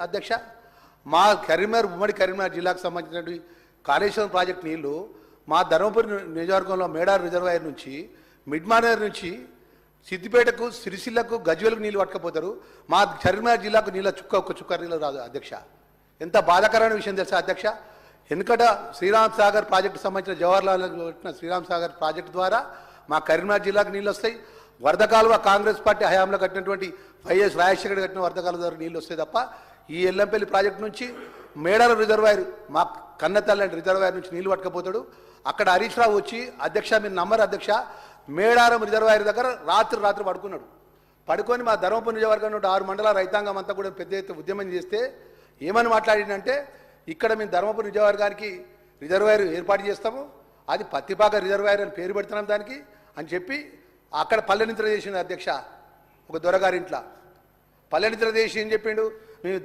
అధ్యక్ష, మా కరీంనగర్ ఉమ్మడి కరీంనగర్ జిల్లాకు సంబంధించినటువంటి కాళేశ్వరం ప్రాజెక్టు నీళ్లు మా ధర్మపురి నియోజకవర్గంలో మేడార్ రిజర్వాయర్ నుంచి మిడ్మానేర్ నుంచి సిద్దిపేటకు సిరిసిల్లకు గజ్వేలకు నీళ్ళు పట్టుకపోతారు. మా కరీంనగర్ జిల్లాకు నీళ్ళ ఒక్క చుక్క నీళ్ళు రాదు అధ్యక్ష. ఎంత బాధాకరమైన విషయం తెలుసా అధ్యక్ష. వెనుకట శ్రీరామ్ సాగర్ ప్రాజెక్టు సంబంధించిన జవహర్లాల్ కట్టిన శ్రీరామ్ సాగర్ ప్రాజెక్టు ద్వారా మా కరీంనగర్ జిల్లాకు నీళ్ళు వస్తాయి. వరద కాలువ కాంగ్రెస్ పార్టీ హయాంలో కట్టినటువంటి వైఎస్ రాజశేఖర్ కట్టిన వరద కాలువ ద్వారా నీళ్ళు వస్తాయి తప్ప ఈ ఎల్లంపల్లి ప్రాజెక్టు నుంచి మేడాల రిజర్వాయర్ మా కన్నతల్లి రిజర్వాయర్ నుంచి నీళ్ళు పట్టుకపోతాడు. అక్కడ హరీష్ రావు వచ్చి అధ్యక్ష మీరు నమ్మరు అధ్యక్ష, మేడారం రిజర్వాయర్ దగ్గర రాత్రి పడుకున్నాడు. పడుకొని మా ధర్మపురి నియోజకవర్గం నుండి 6 మండలాల రైతాంగం అంతా కూడా పెద్ద ఎత్తున ఉద్యమం చేస్తే ఏమని మాట్లాడిందంటే ఇక్కడ మేము ధర్మపురి నియోజకవర్గానికి రిజర్వాయర్ ఏర్పాటు చేస్తాము, అది పత్తిపాక రిజర్వాయర్ అని పేరు పెడుతున్నాం దానికి అని చెప్పి అక్కడ పల్లెనిద్ర చేసిండు అధ్యక్ష. ఒక దొరగారింట్ల పల్లెనిద్ర చేసి ఏం చెప్పిండు, మేము